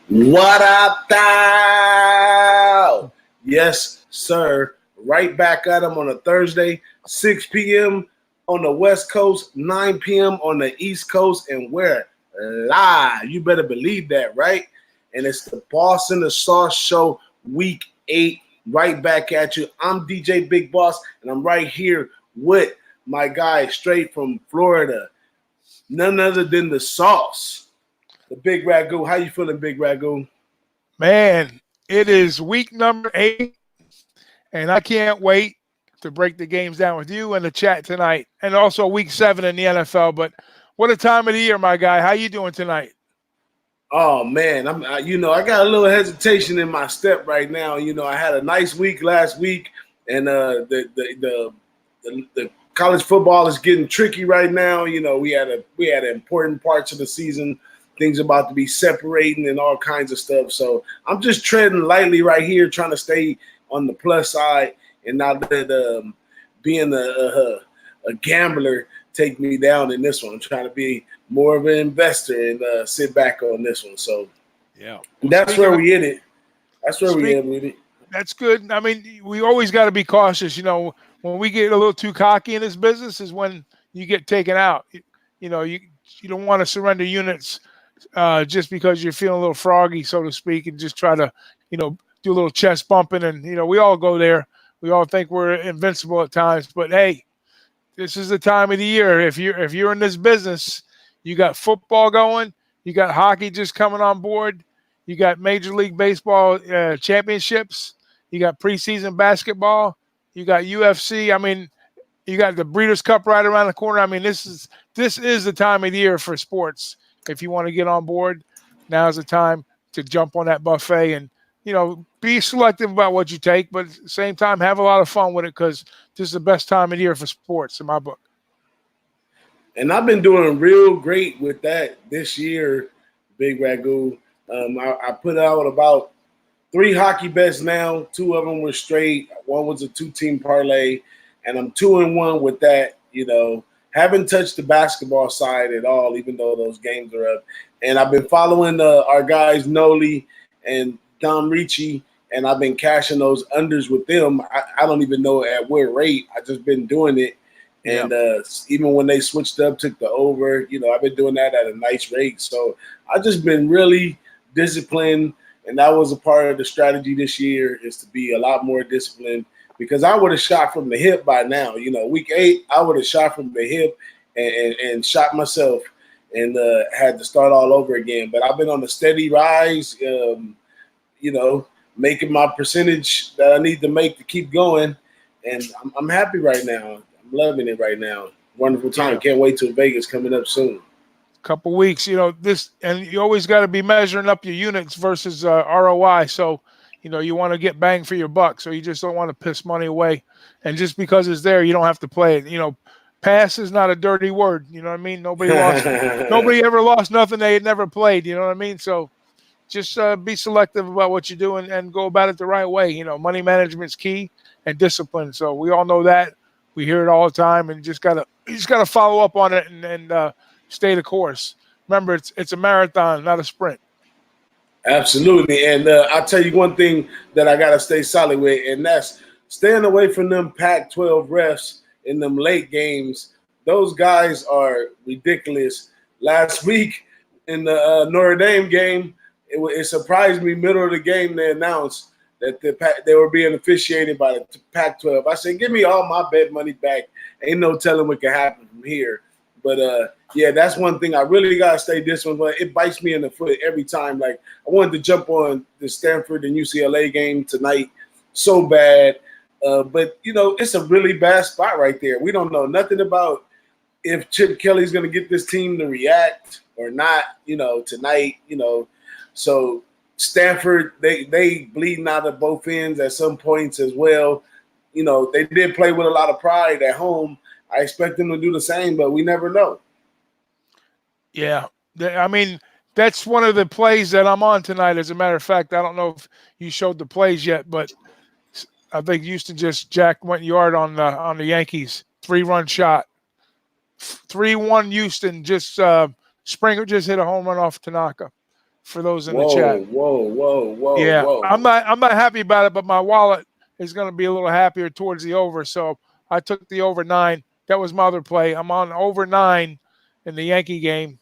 What up, thou? Yes, sir. Right back at them on a Thursday, 6 p.m. on the West Coast, 9 p.m. on the East Coast, and we're live. You better believe that, right? And it's the Boss and the Sauce Show, Week 8, right back at you. I'm DJ Big Boss, and I'm right here with my guy straight from Florida, none other than the Sauce. The Big Ragu. How you feeling, Big Ragu? Man, it is week number 8, and I can't wait to break the games down with you and the chat tonight, and also week 7 in the NFL. But what a time of the year, my guy. How you doing tonight? Oh man, I got a little hesitation in my step right now. I had a nice week last week, and the college football is getting tricky right now. We had important parts of the season. Things about to be separating and all kinds of stuff. So I'm just treading lightly right here, trying to stay on the plus side and not let being a gambler take me down in this one. I'm trying to be more of an investor and sit back on this one. So yeah, that's where we in it. That's where we in with it. That's good. I mean, we always got to be cautious. When we get a little too cocky in this business is when you get taken out. You don't want to surrender units just because you're feeling a little froggy, so to speak, and just try to, do a little chest bumping. And, we all go there. We all think we're invincible at times. But, hey, this is the time of the year. If you're in this business, you got football going. You got hockey just coming on board. You got Major League Baseball championships. You got preseason basketball. You got UFC. I mean, you got the Breeders' Cup right around the corner. I mean, this is the time of the year for sports. If you want to get on board, now's the time to jump on that buffet and, be selective about what you take, but at the same time, have a lot of fun with it because this is the best time of the year for sports in my book. And I've been doing real great with that this year, Big Ragu. I put out about 3 hockey bets now. 2 of them were straight. One was a 2-team parlay, and I'm 2-1 with that, Haven't touched the basketball side at all, even though those games are up. And I've been following our guys, Noli and Dom Ricci, and I've been cashing those unders with them. I don't even know at what rate. I just been doing it. And even when they switched up, took the over, I've been doing that at a nice rate. So I've just been really disciplined, and that was a part of the strategy this year is to be a lot more disciplined. Because I would have shot from the hip by now. Week 8, I would have shot from the hip and shot myself and had to start all over again. But I've been on a steady rise, making my percentage that I need to make to keep going. And I'm happy right now. I'm loving it right now. Wonderful time. Can't wait till Vegas coming up soon. Couple weeks, and you always got to be measuring up your units versus ROI. So, you want to get bang for your buck, so you just don't want to piss money away. And just because it's there, you don't have to play it. Pass is not a dirty word. You know what I mean? Nobody ever lost nothing they had never played. You know what I mean? So just be selective about what you do and go about it the right way. Money management's key and discipline. So we all know that. We hear it all the time, and you just gotta follow up on it and stay the course. Remember, it's a marathon, not a sprint. Absolutely. And I'll tell you one thing that I got to stay solid with, and that's staying away from them Pac-12 refs in them late games. Those guys are ridiculous. Last week in the Notre Dame game, it surprised me middle of the game they announced that they were being officiated by the Pac-12. I said, give me all my bet money back. Ain't no telling what can happen from here. But, that's one thing I really got to stay disciplined, but it bites me in the foot every time. Like, I wanted to jump on the Stanford and UCLA game tonight so bad. But, it's a really bad spot right there. We don't know nothing about if Chip Kelly's going to get this team to react or not, tonight, So Stanford, they bleeding out of both ends at some points as well. They did play with a lot of pride at home. I expect them to do the same, but we never know. Yeah. I mean, that's one of the plays that I'm on tonight. As a matter of fact, I don't know if you showed the plays yet, but I think Houston Jack went yard on the Yankees. 3-run shot. 3-1 Houston. Springer just hit a home run off Tanaka. for those in the Whoa, chat. whoa, whoa, whoa, Yeah, I'm whoa. not happy about it, but my wallet is going to be a little happier towards the over. So I took the over 9. That was my other play. I'm on over 9 in the Yankee game.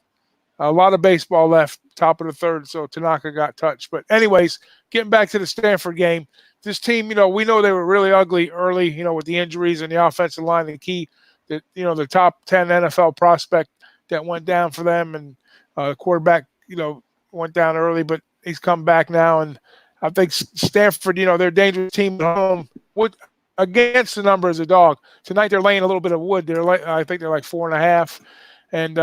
A lot of baseball left, top of the third, so Tanaka got touched. But anyways, getting back to the Stanford game, this team, we know they were really ugly early, with the injuries and the offensive line. The key, the top 10 NFL prospect that went down for them, and quarterback, went down early, but he's come back now. And I think Stanford, they're a dangerous team at home. Against the number as a dog. Tonight they're laying a little bit of wood. I think they're like 4.5, and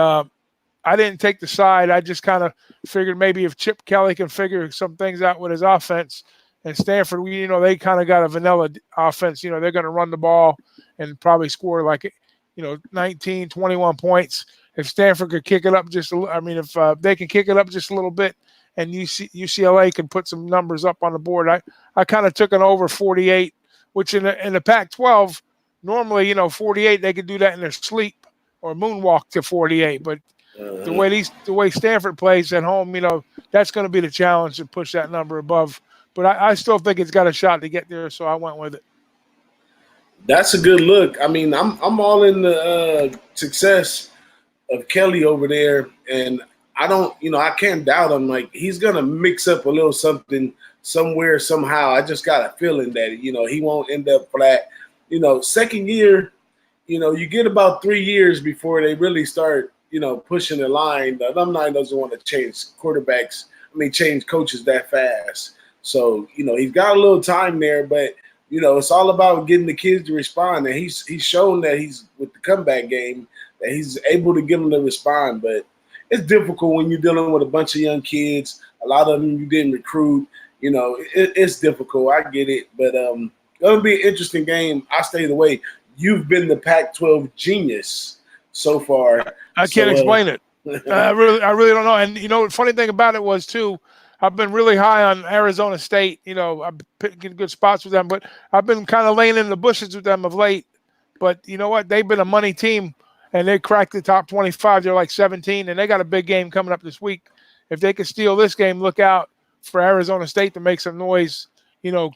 I didn't take the side. I just kind of figured maybe if Chip Kelly can figure some things out with his offense, and Stanford, they kind of got a vanilla offense. They're going to run the ball and probably score 19, 21 points. If Stanford could kick it up just if they can kick it up just a little bit, and UCLA can put some numbers up on the board, I kind of took an over 48, which in the Pac-12, normally, 48, they could do that in their sleep or moonwalk to 48, but the way Stanford plays at home, that's going to be the challenge to push that number above. But I still think it's got a shot to get there, so I went with it. That's a good look. I mean, I'm all in the success of Kelly over there, and I don't, I can't doubt him. Like, he's gonna mix up a little something somewhere somehow. I just got a feeling that he won't end up flat. Second year, you get about 3 years before they really start pushing the line. The alumni doesn't want to change change coaches that fast. So, he's got a little time there, but, it's all about getting the kids to respond. And he's shown that he's, with the comeback game, that he's able to get them to respond. But it's difficult when you're dealing with a bunch of young kids. A lot of them you didn't recruit. It's difficult. I get it. But it'll be an interesting game. I stayed away. You've been the Pac-12 genius so far. I can't explain it. I really don't know. And the funny thing about it was too, I've been really high on Arizona State. I've been good spots with them, but I've been kind of laying in the bushes with them of late. But you know what? They've been a money team, and they cracked the top 25. They're like 17, and they got a big game coming up this week. If they can steal this game, look out for Arizona State to make some noise. I'm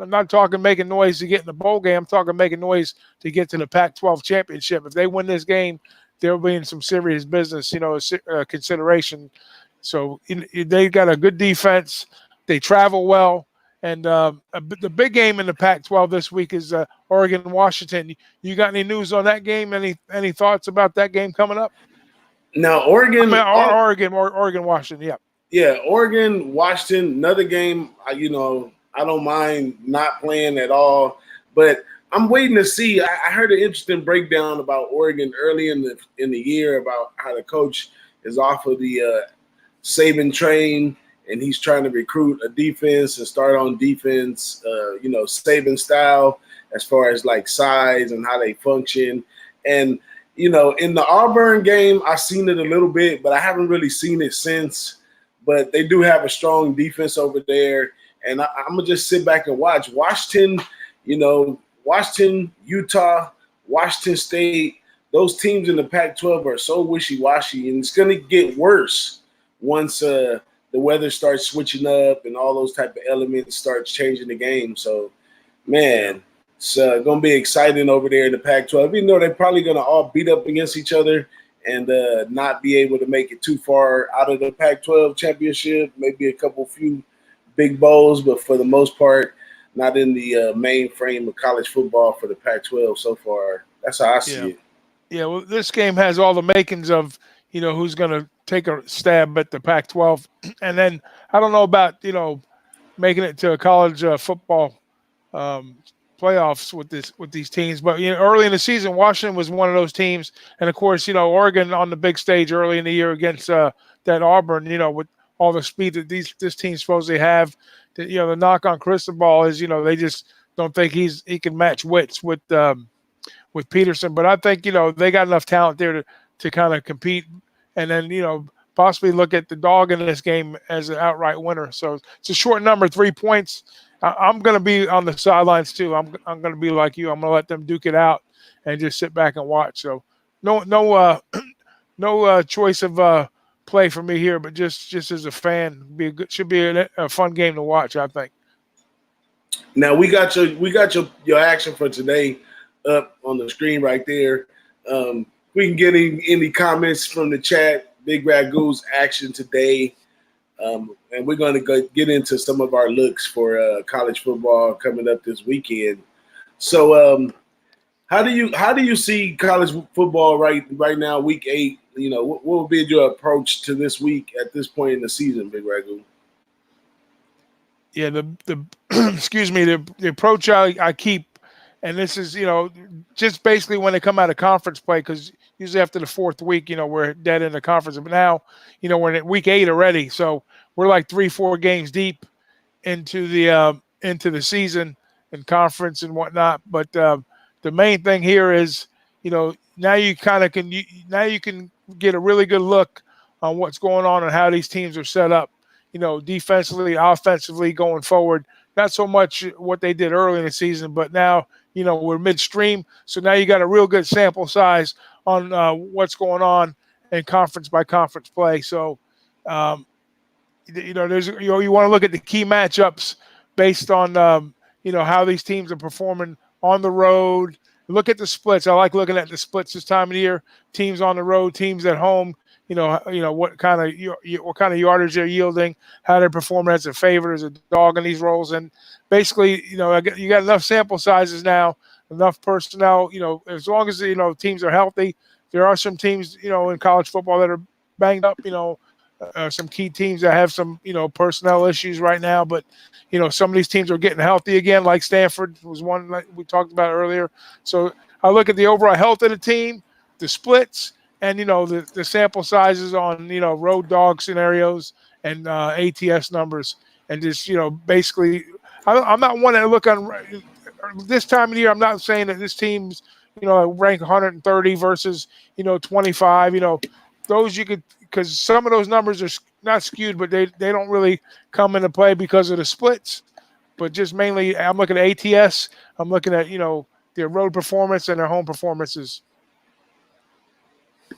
not talking making noise to get in the bowl game. I'm talking making noise to get to the Pac-12 championship. If they win this game, they'll be in some serious business, consideration. So they got a good defense. They travel well. And the big game in the Pac-12 this week is Oregon-Washington. You got any news on that game? Any thoughts about that game coming up? Now, Oregon-Washington, yeah. Yeah, Oregon-Washington, another game, I don't mind not playing at all. But I'm waiting to see. I heard an interesting breakdown about Oregon early in the year about how the coach is off of the Saban train, and he's trying to recruit a defense and start on defense, Saban style, as far as like size and how they function. And in the Auburn game, I've seen it a little bit, but I haven't really seen it since. But they do have a strong defense over there, and I'm gonna just sit back and watch. Washington, Washington, Utah, Washington State, those teams in the Pac-12 are so wishy-washy, and it's going to get worse once the weather starts switching up and all those type of elements starts changing the game. So, man, it's going to be exciting over there in the Pac-12. Even though they're probably going to all beat up against each other and not be able to make it too far out of the Pac-12 championship, maybe a few big bowls, but for the most part, not in the mainframe of college football for the Pac-12 so far. That's how I see it. Yeah, well, this game has all the makings of, who's going to take a stab at the Pac-12. And then I don't know about, making it to a college football playoffs with these teams. But, early in the season, Washington was one of those teams. And, of course, Oregon on the big stage early in the year against that Auburn, with all the speed that this team supposedly have. The knock on Cristobal is, they just don't think he can match wits with Peterson. But I think, they got enough talent there to kind of compete and then, possibly look at the dog in this game as an outright winner. So it's a short number, 3 points. I'm going to be on the sidelines too. I'm going to be like you. I'm going to let them duke it out and just sit back and watch. So no choice of play for me here, but just as a fan, should be a fun game to watch, I think. Now we got your action for today up on the screen right there. We can get any comments from the chat. Big Ragu's action today, and we're going to get into some of our looks for college football coming up this weekend. So, how do you see college football right now, Week 8? You know, what would be your approach to this week at this point in the season, Big Ragu? Yeah, the excuse me, the approach I keep, and this is, you know, just basically when they come out of conference play, because usually after the fourth week, you know, we're dead in the conference. But now, you know, we're in Week 8 already, so we're like 3-4 games deep into the season and conference and whatnot. But the main thing here is, you know, now you kind of can get a really good look on what's going on and how these teams are set up. You know, defensively, offensively, going forward. Not so much what they did early in the season, but now, you know, we're midstream. So now you got a real good sample size on what's going on in conference by conference play. So, you know, you want to look at the key matchups based on, you know, how these teams are performing on the road. Look at the splits. I like looking at the splits this time of the year. Teams on the road, teams at home. You know what kind of yardage they're yielding, how they're performing as a favorite, as a dog in these roles, and basically, you know, you got enough sample sizes now, enough personnel. You know, as long as, you know, teams are healthy. There are some teams, you know, in college football that are banged up. You know, some key teams that have some, you know, personnel issues right now. But, you know, some of these teams are getting healthy again, like Stanford was one like we talked about earlier. So I look at the overall health of the team, the splits, and, you know, the sample sizes on, you know, road dog scenarios and ATS numbers. And just, you know, basically, I'm not one to look on this time of the year. I'm not saying that this team's, you know, rank 130 versus, you know, 25. You know, those you could, because some of those numbers are not skewed, but they don't really come into play because of the splits. But just mainly, I'm looking at ATS. I'm looking at, you know, their road performance and their home performances.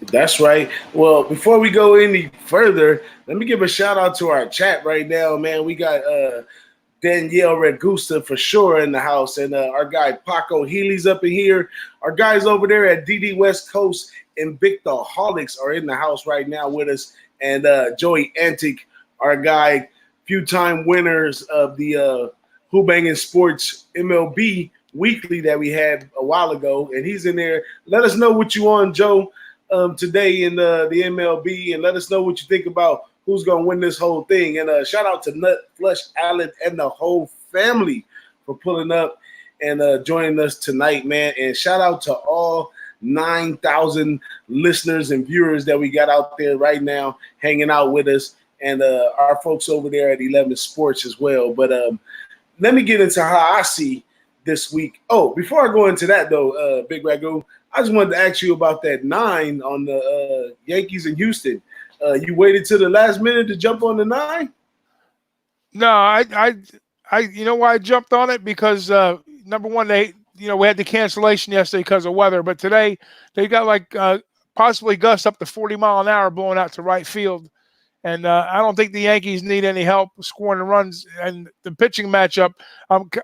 That's right. Well, before we go any further, let me give a shout out to our chat right now, man. We got Danielle Regusta for sure in the house, and our guy Paco Healy's up in here. Our guys over there at DD West Coast and Victorholics are in the house right now with us, and Joey Antic, our guy, few-time winners of the Who-Bangin Sports MLB Weekly that we had a while ago, and he's in there. Let us know what you on, Joe. Today in the MLB, and let us know what you think about who's going to win this whole thing. And shout out to Nut Flush Allen and the whole family for pulling up and joining us tonight, man. And shout out to all 9,000 listeners and viewers that we got out there right now hanging out with us, and our folks over there at 11 Sports as well. But let me get into how I see this week. Oh, before I go into that, though, Big Ragu, I just wanted to ask you about that 9 on the Yankees in Houston. You waited till the last minute to jump on the 9? No, I you know why I jumped on it? Because number one, we had the cancellation yesterday because of weather, but today they got like possibly gusts up to 40 mile an hour blowing out to right field. And I don't think the Yankees need any help scoring the runs. And the pitching matchup,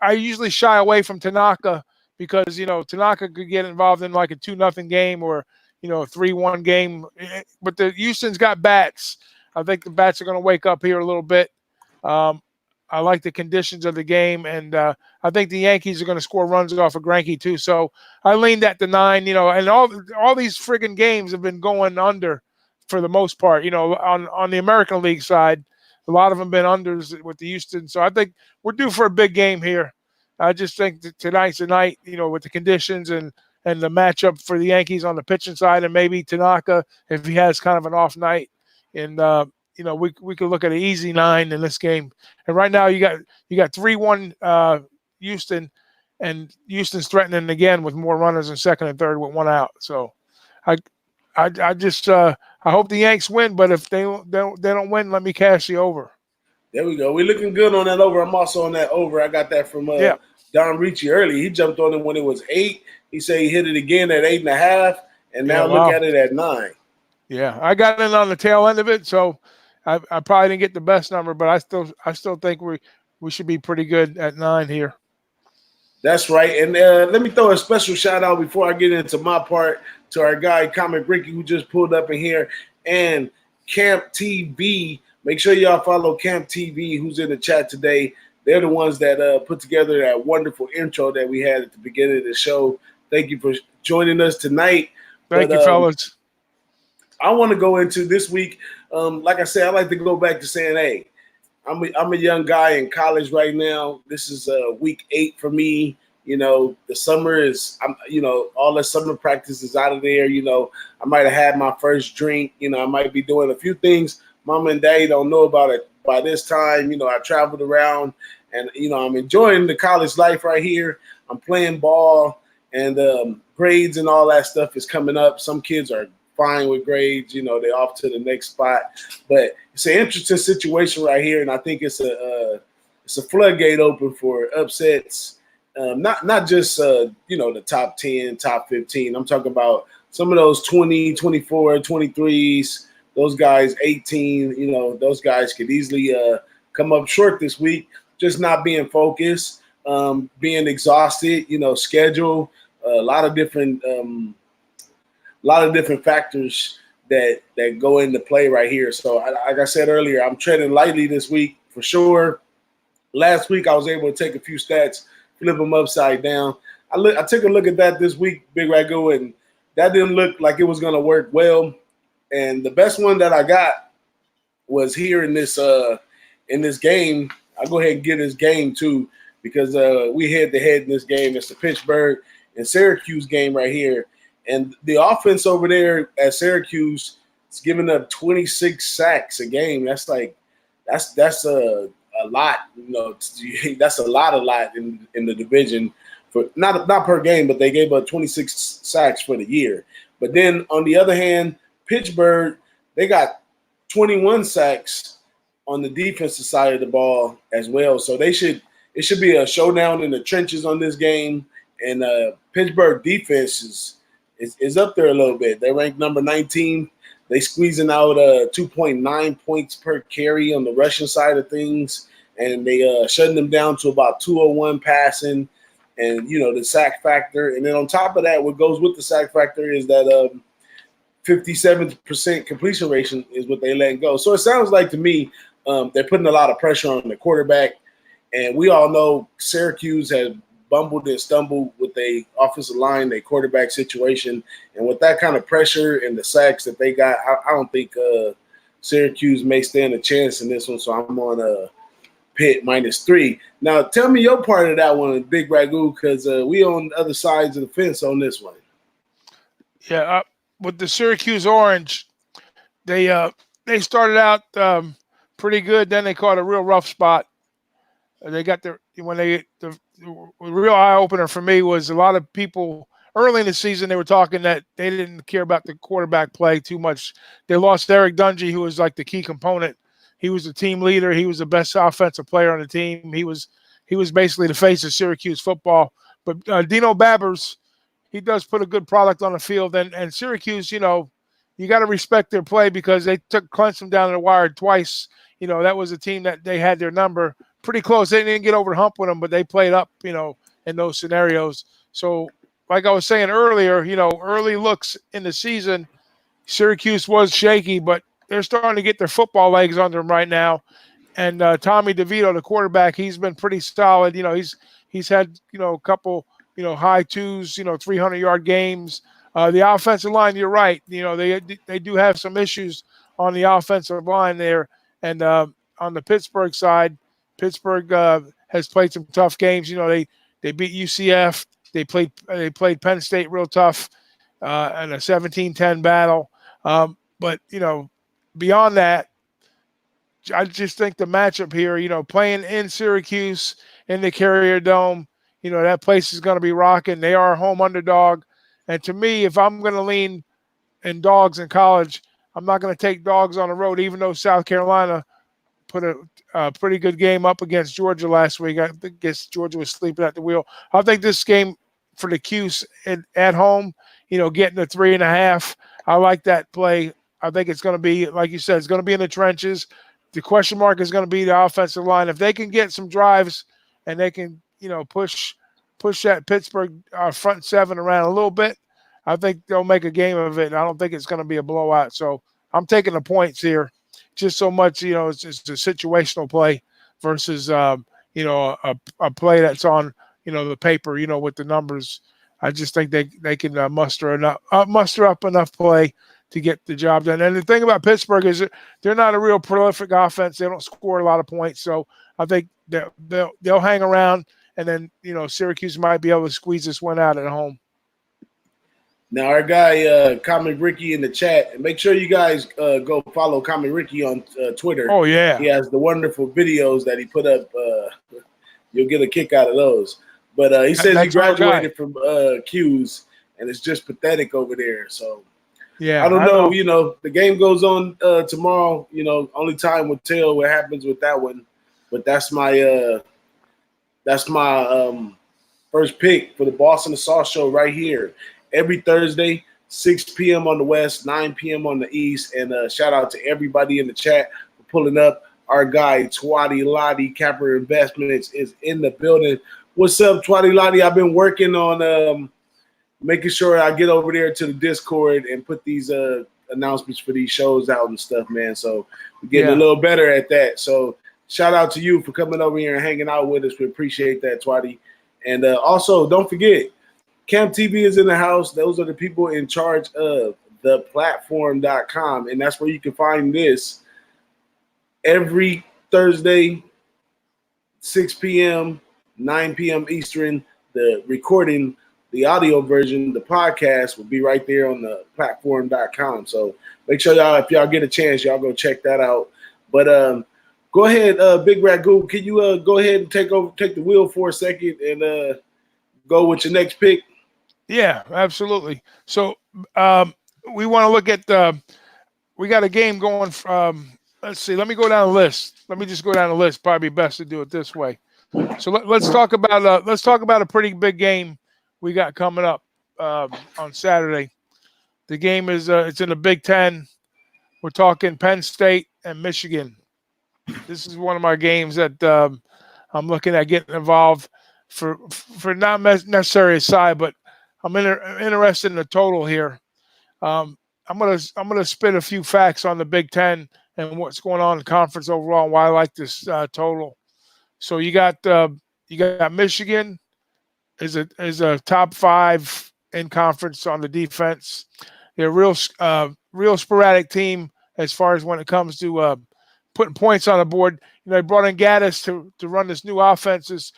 I usually shy away from Tanaka because, you know, Tanaka could get involved in like a 2-0 game or, you know, a 3-1 game. But the Houston's got bats. I think the bats are going to wake up here a little bit. I like the conditions of the game, and I think the Yankees are going to score runs off of Greinke too. So I leaned at the 9. You know, and all these friggin' games have been going under for the most part. You know, on the American League side, a lot of them been unders with the Houston. So I think we're due for a big game here. I just think that tonight's the night, you know, with the conditions and the matchup for the Yankees on the pitching side, and maybe Tanaka if he has kind of an off night. And you know, we could look at an easy 9 in this game. And right now you got 3-1 Houston, and Houston's threatening again with more runners in second and third with 1 out. So I just I hope the Yanks win, but if they don't win, let me cash the over. There we go. We're looking good on that over. I'm also on that over. I got that from Don Ricci early. He jumped on it when it was 8. He said he hit it again at 8.5, and now look at it at 9. Yeah, I got in on the tail end of it, so I probably didn't get the best number, but I still think we should be pretty good at 9 here. That's right. And let me throw a special shout out before I get into my part to our guy, Comic Ricky, who just pulled up in here, and Camp TV. Make sure y'all follow Camp TV, who's in the chat today. They're the ones that put together that wonderful intro that we had at the beginning of the show. Thank you for joining us tonight. Thank you, fellas. I want to go into this week. Like I said, I like to go back to saying, hey, I'm a young guy in college right now. This is week 8 for me. You know, the summer is, all the summer practice is out of there. You know, I might have had my first drink. You know, I might be doing a few things mom and daddy don't know about it by this time. You know, I traveled around and, I'm enjoying the college life right here. I'm playing ball and grades and all that stuff is coming up. Some kids are fine with grades, they're off to the next spot. But it's an interesting situation right here, and I think it's a floodgate open for upsets. Not just the top 10, top 15. I'm talking about some of those 20, 24, 23s. Those guys 18. Those guys could easily come up short this week. Just not being focused, being exhausted. Schedule, a lot of different factors that go into play right here. So, like I said earlier, I'm treading lightly this week for sure. Last week, I was able to take a few stats, flip them upside down. I took a look at that this week, Big Ragu, and that didn't look like it was going to work well. And the best one that I got was here in this game. I'll go ahead and get this game too because we head-to-head in this game. It's the Pittsburgh and Syracuse game right here. And the offense over there at Syracuse is giving up 26 sacks a game. That's a lot. That's a lot in the division for not per game, but they gave up 26 sacks for the year. But then on the other hand, Pittsburgh, they got 21 sacks on the defensive side of the ball as well. So it should be a showdown in the trenches on this game. And Pittsburgh defense is up there a little bit. They're ranked number 19. They squeezing out 2.9 points per carry on the rushing side of things, and they shutting them down to about 201 passing, and the sack factor. And then on top of that, what goes with the sack factor is that 57% completion rate is what they let go. So it sounds like to me they're putting a lot of pressure on the quarterback, and we all know Syracuse has bumbled and stumbled with their offensive line, their quarterback situation. And with that kind of pressure and the sacks that they got, I don't think Syracuse may stand a chance in this one. So I'm on Pitt -3. Now, tell me your part of that one, Big Ragu, because we on the other sides of the fence on this one. Yeah, with the Syracuse Orange, they started out pretty good. Then they caught a real rough spot. They got the real eye opener for me was a lot of people early in the season. They were talking that they didn't care about the quarterback play too much. They lost Eric Dungy, who was like the key component. He was the team leader. He was the best offensive player on the team. He was basically the face of Syracuse football. But Dino Babbers, he does put a good product on the field. And Syracuse, you got to respect their play because they took Clemson down to the wire twice. That was a team that they had their number pretty close. They didn't get over the hump with them, but they played up, in those scenarios. So, like I was saying earlier, early looks in the season, Syracuse was shaky, but they're starting to get their football legs under them right now. And Tommy DeVito, the quarterback, he's been pretty solid. He's had, a couple, high twos, 300-yard games. The offensive line, you're right. They do have some issues on the offensive line there. And on the Pittsburgh side, Pittsburgh has played some tough games. They beat UCF. They played Penn State real tough in a 17-10 battle. But beyond that, I just think the matchup here, playing in Syracuse in the Carrier Dome, that place is going to be rocking. They are a home underdog. And to me, if I'm going to lean in dogs in college, I'm not going to take dogs on the road, even though South Carolina put a pretty good game up against Georgia last week. I guess Georgia was sleeping at the wheel. I think this game for the Cuse at home, getting the 3.5, I like that play I think it's going to be, like you said, it's going to be in the trenches. The question mark is going to be the offensive line. If they can get some drives and they can, push that Pittsburgh front seven around a little bit, I think they'll make a game of it. And I don't think it's going to be a blowout. So I'm taking the points here, just so much. It's a situational play versus a play that's on the paper. With the numbers. I just think they can muster up enough play to get the job done. And the thing about Pittsburgh is that they're not a real prolific offense. They don't score a lot of points. So I think they'll hang around, and then Syracuse might be able to squeeze this one out at home. Now our guy Common Ricky in the chat, and make sure you guys go follow Common Ricky on Twitter. Oh yeah, he has the wonderful videos that he put up. You'll get a kick out of those. But he says he graduated from Q's, and it's just pathetic over there. So yeah, I don't know. The game goes on tomorrow. Only time will tell what happens with that one. But that's my first pick for the Boston Assault Show right here. Every Thursday, 6 p.m. on the West, 9 p.m. on the East. And shout out to everybody in the chat for pulling up. Our guy, Twatty Lottie, Capper Investments, is in the building. What's up, Twatty Lottie? I've been working on making sure I get over there to the Discord and put these announcements for these shows out and stuff, man. So we're getting a little better at that. So shout out to you for coming over here and hanging out with us. We appreciate that, Twatty. And also, don't forget, Camp TV is in the house. Those are the people in charge of theplatform.com, and that's where you can find this every Thursday, 6 p.m., 9 p.m. Eastern. The recording, the audio version, the podcast will be right there on the platform.com. So make sure y'all, if y'all get a chance, y'all go check that out. But go ahead, Big Ragu, can you go ahead and take the wheel for a second and go with your next pick? Yeah, absolutely. So we want to look at we got a game going from, let's see, let me go down the list. Let me just go down the list. Probably best to do it this way. So let's talk about a pretty big game we got coming up on Saturday. The game is it's in the Big Ten. We're talking Penn State and Michigan. This is one of my games that I'm looking at getting involved for not necessarily a side, but I'm interested in the total here. I'm gonna spit a few facts on the Big Ten and what's going on in the conference overall and why I like this total. So you got Michigan is a top 5 in conference on the defense. They're a real sporadic team as far as when it comes to putting points on the board. They brought in Gaddis to run this new offense, this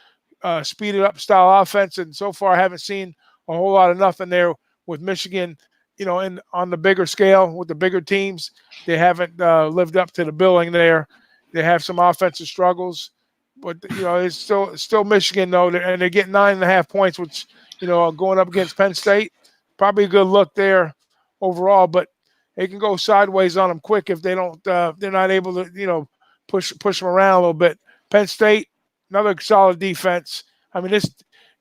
speeded up style offense, and so far I haven't seen a whole lot of nothing there with Michigan. On the bigger scale with the bigger teams, they haven't lived up to the billing there. They have some offensive struggles, but it's still Michigan though, and they're getting 9.5 points, which going up against Penn State, probably a good look there overall. But they can go sideways on them quick if they don't. They're not able to push them around a little bit. Penn State, another solid defense. I mean,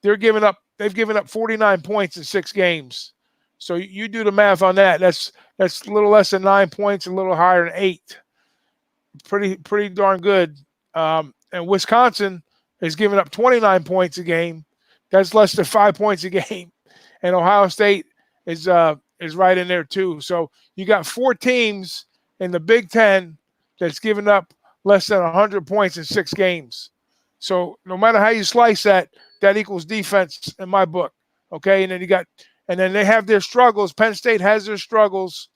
they've given up 49 points in 6 games. So you do the math on that. That's a little less than 9 points, a little higher than 8. Pretty darn good. And Wisconsin is giving up 29 points a game. That's less than 5 points a game. And Ohio State is right in there too. So you got 4 teams in the Big Ten that's given up less than 100 points in 6 games. So no matter how you slice that equals defense in my book. Okay, and then they have their struggles. Penn State has their struggles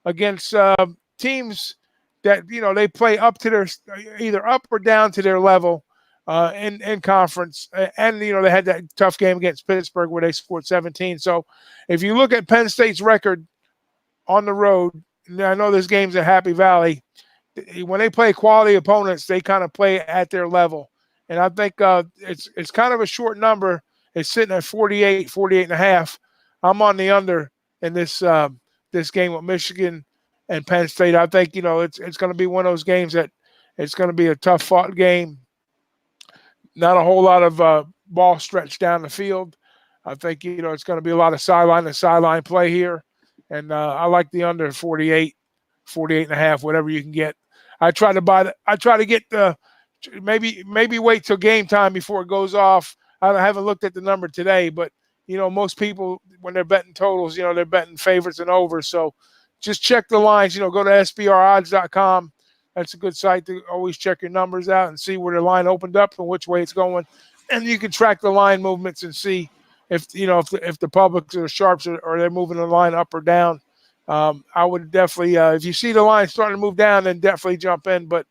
against teams that they play up to their either up or down to their level in conference. And they had that tough game against Pittsburgh where they scored 17. So if you look at Penn State's record on the road, and I know this game's at Happy Valley. When they play quality opponents, they kind of play at their level. And I think it's kind of a short number. It's sitting at 48 and a half. I'm on the under in this game with Michigan and Penn State. I think it's going to be one of those games that it's going to be a tough fought game. Not a whole lot of ball stretched down the field. I think it's going to be a lot of sideline to sideline play here, and I like the under 48. 48.5, whatever you can get. I try to get the maybe wait till game time before it goes off. I haven't looked at the number today, but most people when they're betting totals, they're betting favorites and overs. So just check the lines. Go to sbrodds.com. That's a good site to always check your numbers out and see where the line opened up and which way it's going. And you can track the line movements and see if the publics or sharps are they moving the line up or down. I would definitely, if you see the line starting to move down, then definitely jump in. But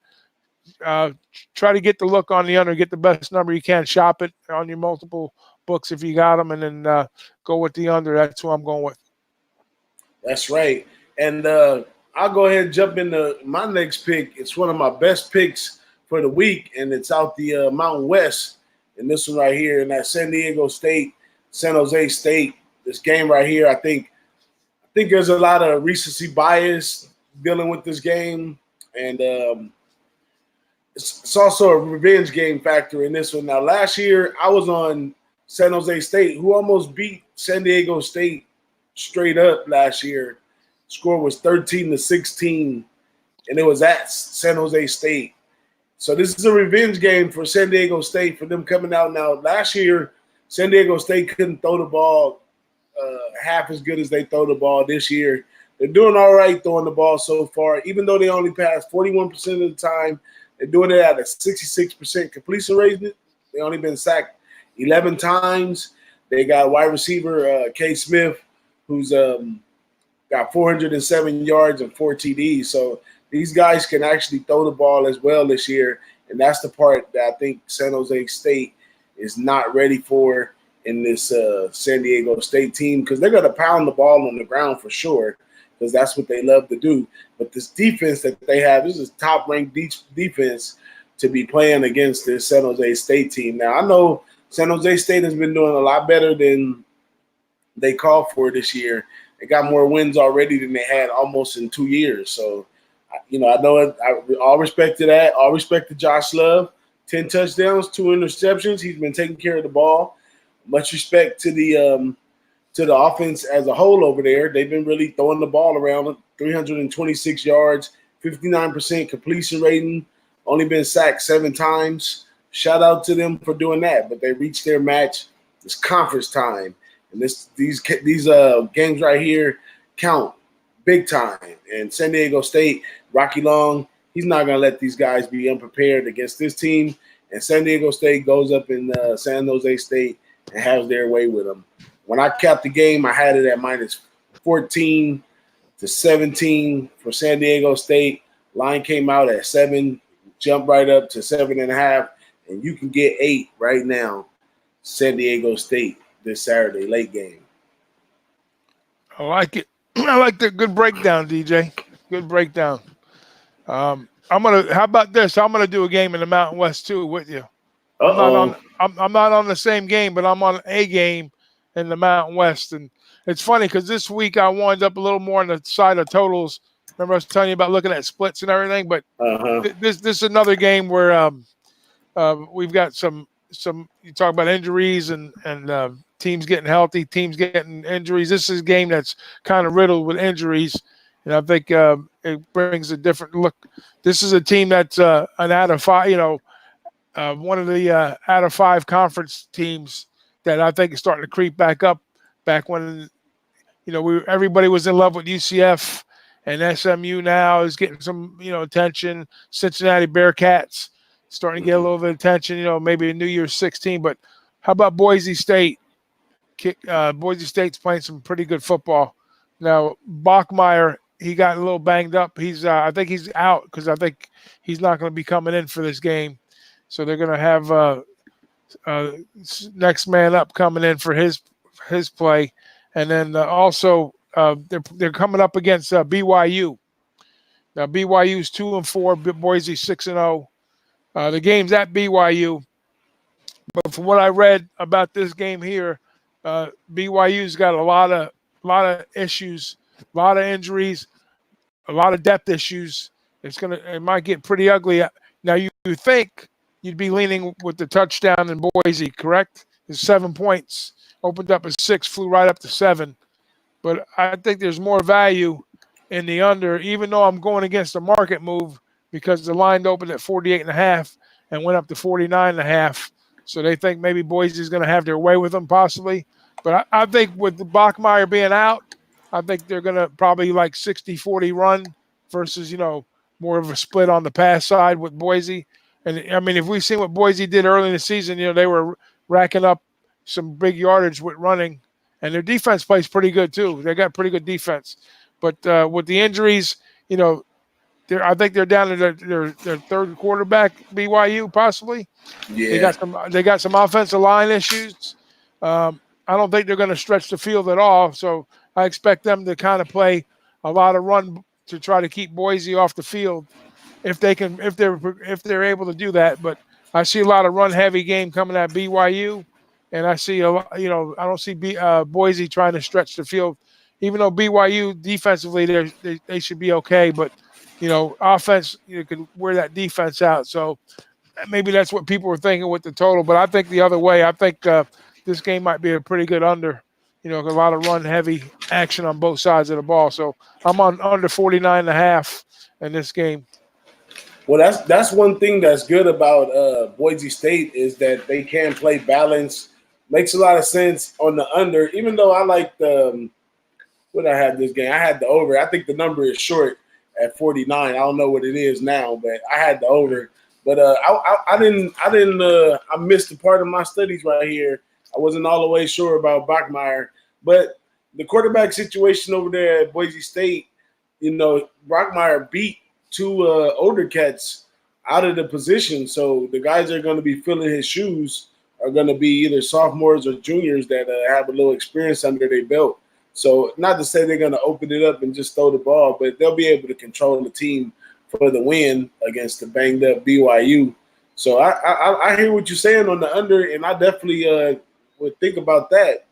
try to get the look on the under, get the best number you can, shop it on your multiple books if you got them, and then go with the under. That's who I'm going with. That's right. And I'll go ahead and jump into my next pick. It's one of my best picks for the week, and it's out the Mountain West. And this one right here, and that's San Diego State, San Jose State. This game right here, I think there's a lot of recency bias dealing with this game, and it's also a revenge game factor in this one. Now, last year I was on San Jose State, who almost beat San Diego State straight up last year. Score was 13-16, and it was at San Jose State. So this is a revenge game for San Diego State for them coming out. Now, last year, San Diego State couldn't throw the ball half as good as they throw the ball this year. They're doing all right throwing the ball so far, even though they only pass 41% of the time. They're doing it at a 66% completion rate. They only been sacked 11 times. They got wide receiver K. Smith, who's got 407 yards and 4 TDs. So these guys can actually throw the ball as well this year, and that's the part that I think San Jose State is not ready for in this San Diego State team, because they're going to pound the ball on the ground for sure, because that's what they love to do. But this defense that they have, this is top-ranked defense to be playing against this San Jose State team. Now, I know San Jose State has been doing a lot better than they called for this year. They got more wins already than they had almost in 2 years. So, I know it. All respect to that. All respect to Josh Love. 10 touchdowns, 2 interceptions. He's been taking care of the ball. Much respect to the offense as a whole over there. They've been really throwing the ball around. 326 yards, 59% completion rating. Only been sacked 7 times. Shout out to them for doing that. But they reached their match. It's conference time, and these games right here count big time. And San Diego State, Rocky Long, he's not going to let these guys be unprepared against this team. And San Diego State goes up in San Jose State and has their way with them. When I capped the game, I had it at minus 14 to 17 for San Diego State. Line came out at 7, jumped right up to 7.5, and you can get 8 right now. San Diego State this Saturday, late game. I like it. I like the good breakdown, DJ. Good breakdown. How about this? I'm gonna do a game in the Mountain West too with you. I'm not on the same game, but I'm on a game in the Mountain West. And it's funny because this week I wound up a little more on the side of totals. Remember I was telling you about looking at splits and everything, but this is another game where we've got some you talk about injuries and teams getting healthy, teams getting injuries. This is a game that's kind of riddled with injuries, and I think it brings a different look. This is a team that's an out of 5, one of the out of 5 conference teams that I think is starting to creep back up. Back when everybody was in love with UCF, and SMU now is getting some attention. Cincinnati Bearcats starting to get a little bit of attention. Maybe a New Year's 16. But how about Boise State? Boise State's playing some pretty good football. Now, Bachmeier, he got a little banged up. I think he's out because I think he's not going to be coming in for this game. So they're going to have next man up coming in for his play. And then also they're coming up against BYU. Now, BYU's 2-4, Boise 6-0. The game's at BYU. But from what I read about this game here, BYU's got a lot of issues, a lot of injuries, a lot of depth issues. It might get pretty ugly. Now you think you'd be leaning with the touchdown in Boise, correct? It's 7 points, opened up at 6, flew right up to 7. But I think there's more value in the under, even though I'm going against the market move because the line opened at 48.5 and went up to 49.5. So they think maybe Boise is going to have their way with them possibly. But I think with the Bachmeier being out, I think they're going to probably like 60-40 run versus, more of a split on the pass side with Boise. And I mean, if we've seen what Boise did early in the season, they were racking up some big yardage with running, and their defense plays pretty good too. They got pretty good defense. But with the injuries, I think they're down to their third quarterback, BYU possibly. They Yeah. got some offensive line issues. I don't think they're going to stretch the field at all. So I expect them to kind of play a lot of run to try to keep Boise off the field if they're able to do that. But I see a lot of run heavy game coming at BYU, and I see I don't see Boise trying to stretch the field, even though BYU defensively they should be okay, but offense could wear that defense out. So maybe that's what people were thinking with the total, but I think the other way. I think this game might be a pretty good under. A lot of run heavy action on both sides of the ball. So I'm on under 49.5 in this game. Well, that's one thing that's good about Boise State is that they can play balance. Makes a lot of sense on the under, even though I like the what I had this game. I had the over. I think the number is short at 49. I don't know what it is now, but I had the over. But I missed a part of my studies right here. I wasn't all the way sure about Bachmeier, but the quarterback situation over there at Boise State, Bachmeier beat two older cats out of the position. So the guys that are going to be filling his shoes are going to be either sophomores or juniors that have a little experience under their belt. So not to say they're going to open it up and just throw the ball, but they'll be able to control the team for the win against the banged up BYU. So I hear what you're saying on the under, and I definitely would think about that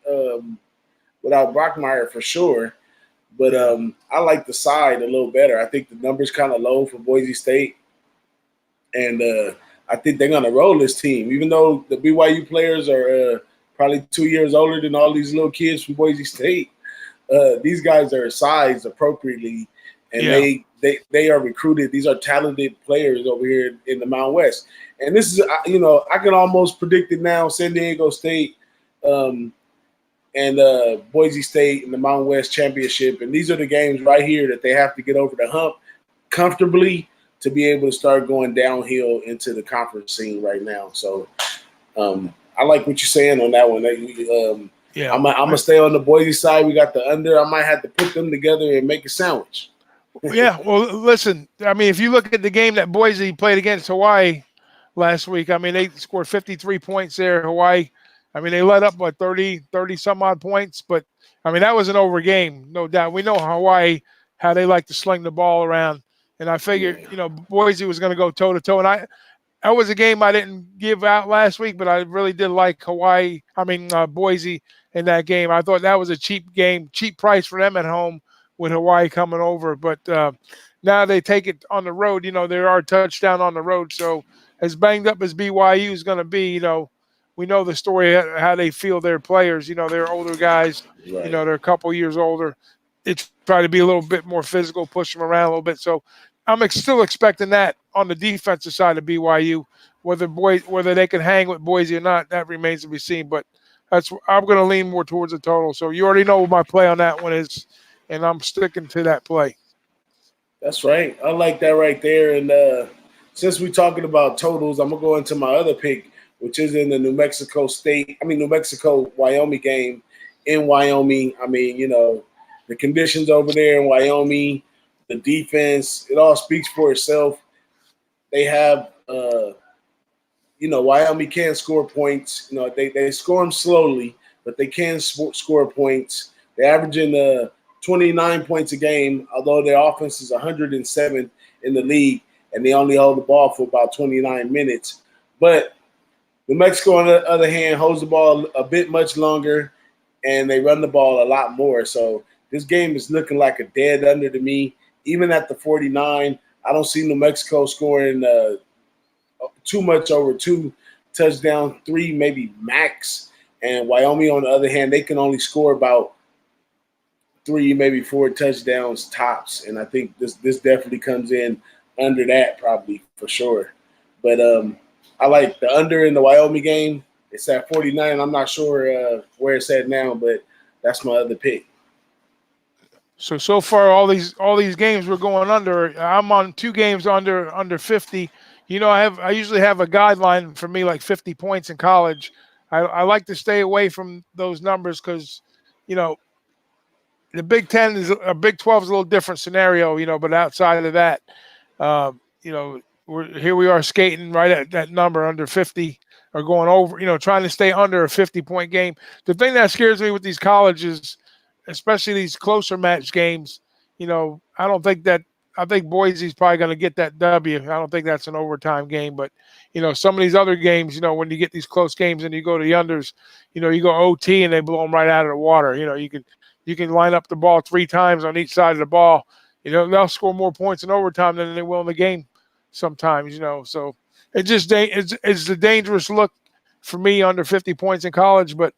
without Bachmeier for sure. But I like the side a little better. I think the number's kind of low for Boise State. And I think they're going to roll this team, even though the BYU players are probably 2 years older than all these little kids from Boise State. These guys are sized appropriately, and they are recruited. These are talented players over here in the Mountain West. And this is, I can almost predict it now, San Diego State and Boise State in the Mountain West Championship. And these are the games right here that they have to get over the hump comfortably to be able to start going downhill into the conference scene right now. So I like what you're saying on that one. I'm going to stay on the Boise side. We got the under. I might have to put them together and make a sandwich. Yeah, well, listen, I mean, if you look at the game that Boise played against Hawaii last week, I mean, they scored 53 points there, Hawaii. I mean, they let up, 30 some odd points, but, I mean, that was an over game, no doubt. We know Hawaii, how they like to sling the ball around, and I figured, Boise was going to go toe-to-toe, and that was a game I didn't give out last week, but I really did like Boise in that game. I thought that was a cheap game, cheap price for them at home with Hawaii coming over. But now they take it on the road. There are touchdown on the road. So as banged up as BYU is going to be, we know the story, how they feel their players. They're older guys. Right. They're a couple years older. They try to be a little bit more physical, push them around a little bit. So I'm still expecting that on the defensive side of BYU. Whether they can hang with Boise or not, that remains to be seen. But I'm going to lean more towards the total. So you already know what my play on that one is, and I'm sticking to that play. That's right. I like that right there. And since we're talking about totals, I'm going to go into my other pick, which is in the New Mexico-Wyoming game in Wyoming. I mean, the conditions over there in Wyoming, the defense, it all speaks for itself. They have, Wyoming can score points. They score them slowly, but they can score points. They're averaging 29 points a game, although their offense is 107 in the league, and they only hold the ball for about 29 minutes. But New Mexico, on the other hand, holds the ball a bit much longer, and they run the ball a lot more. So this game is looking like a dead under to me. Even at the 49, I don't see New Mexico scoring too much over 2 touchdowns, 3 maybe max. And Wyoming, on the other hand, they can only score about 3, maybe 4 touchdowns tops, and I think this definitely comes in under that probably for sure. But I like the under in the Wyoming game. It's at 49. I'm not sure where it's at now, but that's my other pick. So far, all these games we're going under. I'm on 2 games under 50. You know, I usually have a guideline for me like 50 points in college. I like to stay away from those numbers because, you know, the Big 10 is a Big 12 is a little different scenario, you know. But outside of that, you know, here we are skating right at that number under 50 or going over, you know, trying to stay under a 50-point game. The thing that scares me with these colleges, especially these closer match games, you know, I think Boise's probably going to get that W. I don't think that's an overtime game, but, you know, some of these other games, you know, when you get these close games and you go to the unders, you know, you go OT and they blow them right out of the water. You know, you can line up the ball 3 times on each side of the ball. You know, they'll score more points in overtime than they will in the game sometimes, you know. So it's a dangerous look for me under 50 points in college, but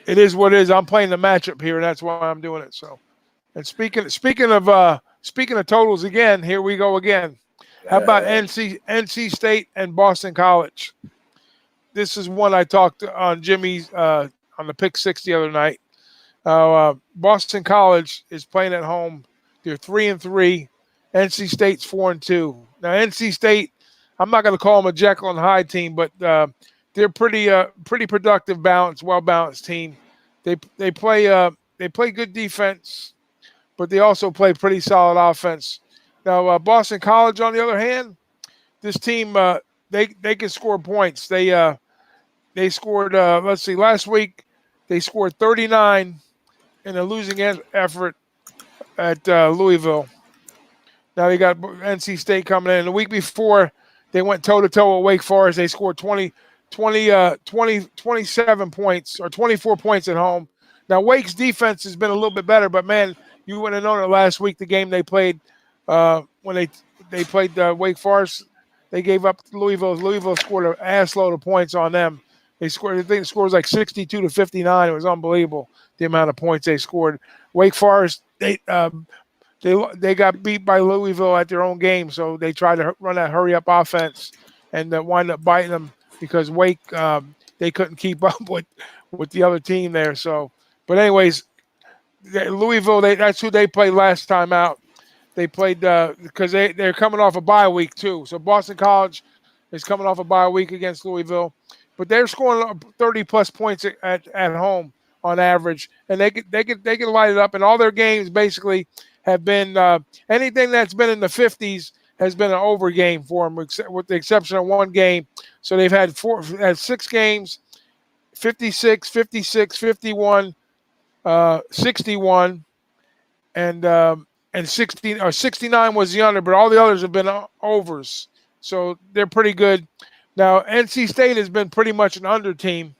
it is what it is. I'm playing the matchup here, and that's why I'm doing it. So, and speaking of totals again, here we go again. How about NC State and Boston College? This is one I talked on Jimmy's on the Pick 6 the other night. Boston College is playing at home. They're 3-3. NC State's 4-2. Now NC State, I'm not going to call them a Jekyll and Hyde team, but they're pretty productive, balanced, well balanced team. They play good defense, but they also play pretty solid offense. Now Boston College, on the other hand, this team they can score points. They scored let's see, last week they scored 39 in a losing effort at Louisville. Now they got NC State coming in. The week before, they went toe-to-toe with Wake Forest. They scored 27 points or 24 points at home. Now, Wake's defense has been a little bit better, but, man, you wouldn't have known it last week, the game they played when they played Wake Forest. They gave up to Louisville. Louisville scored an ass load of points on them. I think the score was like 62-59. It was unbelievable, the amount of points they scored. Wake Forest, they got beat by Louisville at their own game, so they tried to run that hurry-up offense and wind up biting them because Wake they couldn't keep up with the other team there. So, but anyways, Louisville, that's who they played last time out. They played because they're coming off a bye week too. So Boston College is coming off a bye week against Louisville, but they're scoring 30+ points at home on average, and they can light it up. And all their games basically have been anything that's been in the 50s has been an over game for them, with the exception of one game. So they've had 6 games, 56, 56, 51, 61, and 16 or 69 was the under, but all the others have been overs. So they're pretty good. Now NC State has been pretty much an under team,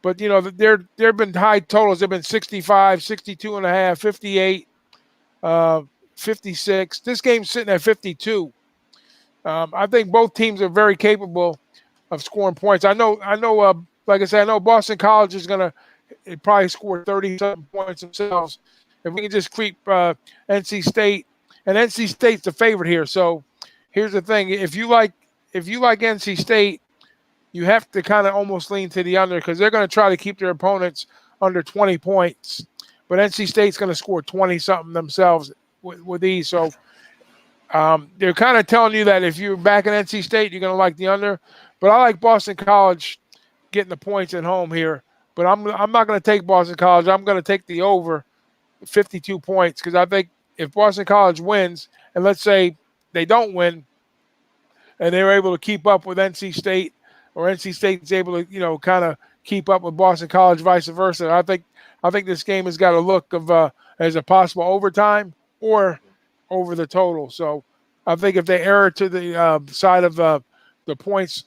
but you know there've been high totals. They've been 65, 62.5, 58. 56. This game's sitting at 52. I think both teams are very capable of scoring points. I know. Like I said, I know Boston College is going to probably score 30-something points themselves. If we can just creep NC State, and NC State's the favorite here. So here's the thing: if you like NC State, you have to kind of almost lean to the under because they're going to try to keep their opponents under 20 points. But NC State's going to score 20-something themselves with ease. So they're kind of telling you that if you're back in NC State, you're going to like the under. But I like Boston College getting the points at home here. But I'm not going to take Boston College. I'm going to take the over 52 points because I think if Boston College wins, and let's say they don't win, and they're able to keep up with NC State, or NC State's able to, you know, kind of keep up with Boston College, vice versa. I think this game has got a look of as a possible overtime or over the total. So I think if they err to the side of the points,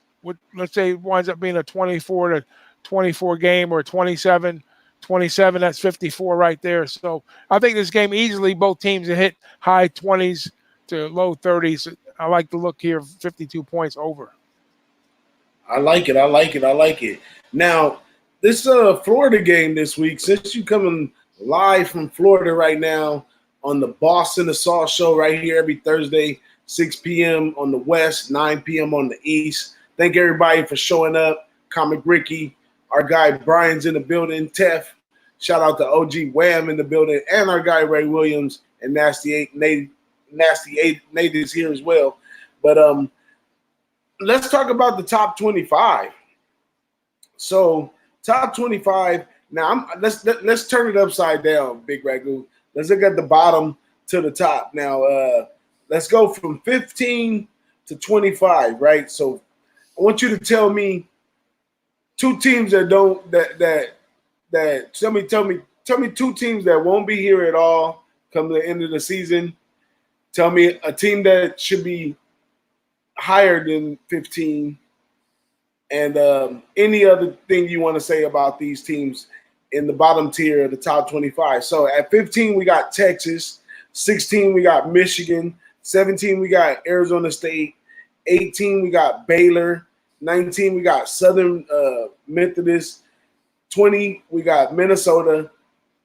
let's say it winds up being a 24-24 game or 27, that's 54 right there. So I think this game easily, both teams have hit high 20s to low 30s. I like the look here, 52 points over. I like it. Now, this Florida game this week, since you coming live from Florida right now on the Boston Assault Show right here every Thursday, 6 p.m. on the West, 9 p.m. on the East. Thank everybody for showing up. Comic Ricky, our guy Brian's in the building, Tef. Shout out to OG Wham in the building, and our guy Ray Williams and Nasty Eight Nate is here as well. But let's talk about the top 25. So top 25. Now let's turn it upside down, Big Ragu. Let's look at the bottom to the top. Now let's go from 15 to 25, right? So I want you to tell me two teams that don't tell me two teams that won't be here at all come to the end of the season. Tell me a team that should be higher than 15, and any other thing you want to say about these teams in the bottom tier of the top 25. So at 15, we got Texas. 16, we got Michigan. 17, we got Arizona State. 18, we got Baylor. 19, we got Southern Methodist. 20, we got Minnesota.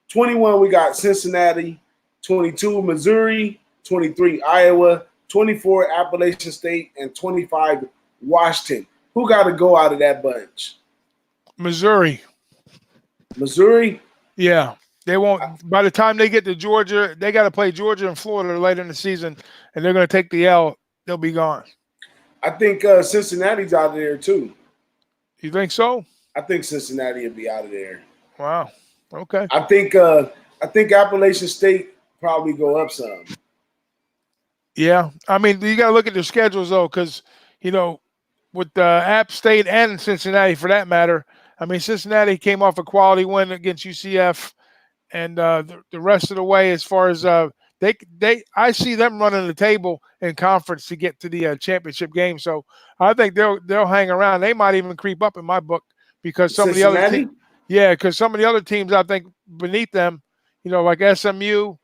21, we got Cincinnati. 22, Missouri. 23, Iowa. 24, Appalachian State. And 25, Washington. Who got to go out of that bunch? Missouri. Missouri? Yeah. They won't. By the time they get to Georgia, they got to play Georgia and Florida later in the season, and they're going to take the L. They'll be gone. I think Cincinnati's out of there too. You think so? I think Cincinnati will be out of there. Wow. Okay. I think Appalachian State probably go up some. Yeah. I mean, you got to look at their schedules though, because with App State and Cincinnati, for that matter. I mean, Cincinnati came off a quality win against UCF, and the rest of the way, as far as I see them running the table in conference to get to the championship game. So I think they'll hang around. They might even creep up in my book because some Cincinnati? of the other because some of the other teams I think beneath them, like SMU,